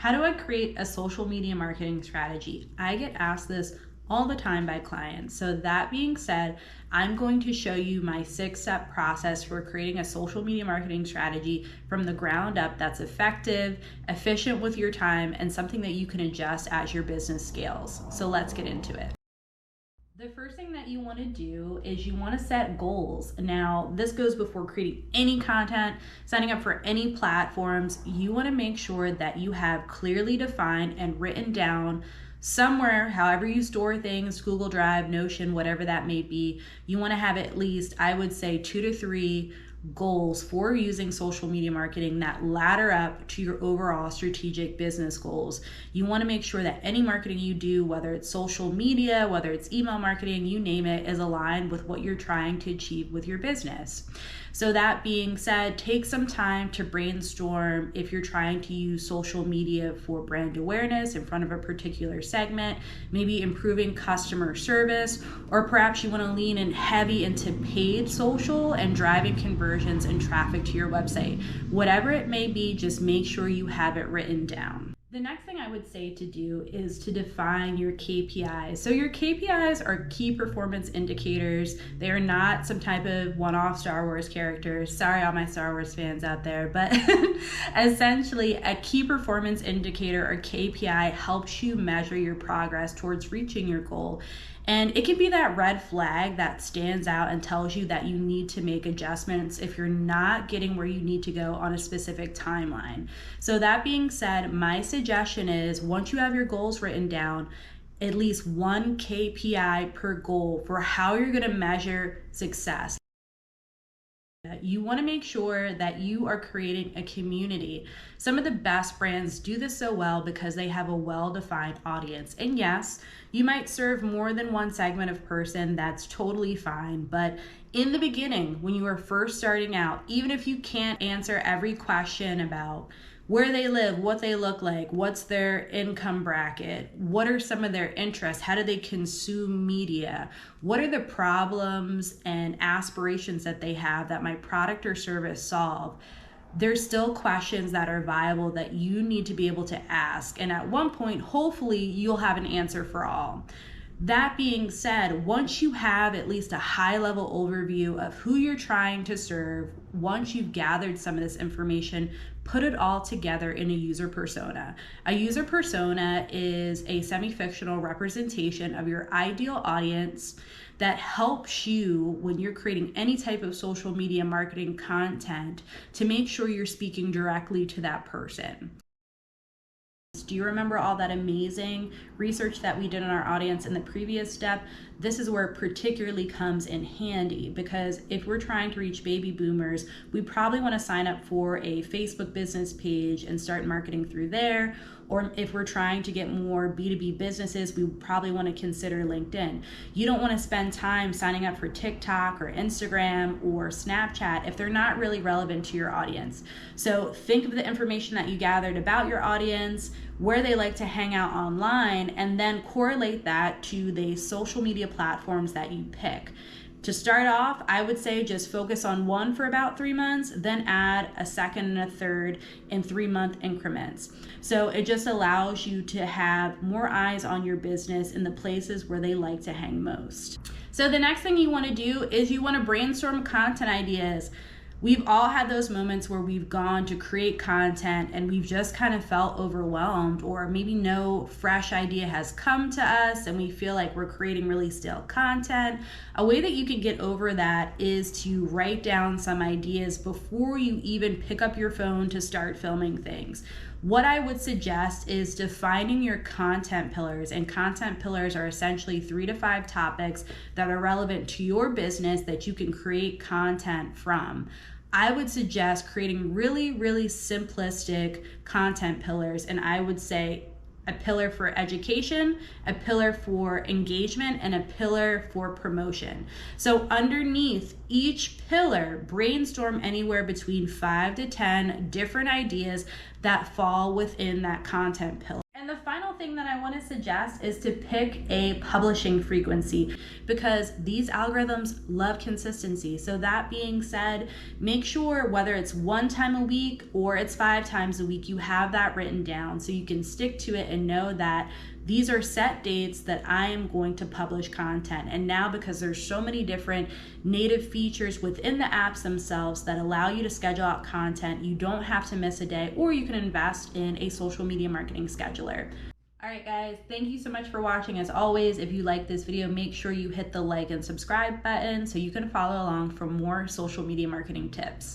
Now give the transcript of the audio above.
How do I create a social media marketing strategy? I get asked this all the time by clients. So that being said, I'm going to show you my 6-step process for creating a social media marketing strategy from the ground up that's effective, efficient with your time, and something that you can adjust as your business scales. So let's get into it. The first thing that you want to do is you want to set goals. Now, this goes before creating any content, signing up for any platforms. You want to make sure that you have clearly defined and written down somewhere, however you store things, Google Drive, Notion, whatever that may be. You want to have at least, I would say, 2 to 3 goals for using social media marketing that ladder up to your overall strategic business goals. You want to make sure that any marketing you do, whether it's social media, whether it's email marketing, you name it, is aligned with what you're trying to achieve with your business. So that being said, take some time to brainstorm if you're trying to use social media for brand awareness in front of a particular segment, maybe improving customer service, or perhaps you want to lean in heavy into paid social and driving conversions and traffic to your website. Whatever it may be, just make sure you have it written down. The next thing I would say to do is to define your KPIs. So your KPIs are key performance indicators. They are not some type of one-off Star Wars character. Sorry, all my Star Wars fans out there, but essentially a key performance indicator or KPI helps you measure your progress towards reaching your goal. And it can be that red flag that stands out and tells you that you need to make adjustments if you're not getting where you need to go on a specific timeline. So that being said, my suggestion is once you have your goals written down, at least one KPI per goal for how you're going to measure success. You want to make sure that you are creating a community. Some of the best brands do this so well because they have a well-defined audience. And yes, you might serve more than one segment of person, that's totally fine. But in the beginning, when you are first starting out, even if you can't answer every question about where they live, what they look like, what's their income bracket, what are some of their interests, how do they consume media, what are the problems and aspirations that they have that my product or service solve, there's still questions that are viable that you need to be able to ask. And at one point, hopefully, you'll have an answer for all. That being said, once you have at least a high-level overview of who you're trying to serve, once you've gathered some of this information, put it all together in a user persona. A user persona is a semi-fictional representation of your ideal audience that helps you when you're creating any type of social media marketing content to make sure you're speaking directly to that person. Do you remember all that amazing research that we did on our audience in the previous step? This is where it particularly comes in handy because if we're trying to reach baby boomers, we probably want to sign up for a Facebook business page and start marketing through there. Or if we're trying to get more B2B businesses, we probably want to consider LinkedIn. You don't want to spend time signing up for TikTok or Instagram or Snapchat if they're not really relevant to your audience. So think of the information that you gathered about your audience, where they like to hang out online, and then correlate that to the social media platforms that you pick. To start off, I would say just focus on one for about 3 months, then add a second and a third in 3-month increments. So it just allows you to have more eyes on your business in the places where they like to hang most. So the next thing you want to do is you want to brainstorm content ideas. We've all had those moments where we've gone to create content and we've just kind of felt overwhelmed, or maybe no fresh idea has come to us and we feel like we're creating really stale content. A way that you can get over that is to write down some ideas before you even pick up your phone to start filming things. What I would suggest is defining your content pillars, and content pillars are essentially 3 to 5 topics that are relevant to your business that you can create content from. I would suggest creating really, really simplistic content pillars, and I would say a pillar for education, a pillar for engagement, and a pillar for promotion. So underneath each pillar, brainstorm anywhere between 5 to 10 different ideas that fall within that content pillar. And the final thing thing that I want to suggest is to pick a publishing frequency, because these algorithms love consistency. So that being said, make sure whether it's 1 time a week or it's 5 times a week, you have that written down so you can stick to it and know that these are set dates that I am going to publish content. And now, because there's so many different native features within the apps themselves that allow you to schedule out content, you don't have to miss a day, or you can invest in a social media marketing scheduler. All right, guys, thank you so much for watching. As always, if you like this video, make sure you hit the like and subscribe button so you can follow along for more social media marketing tips.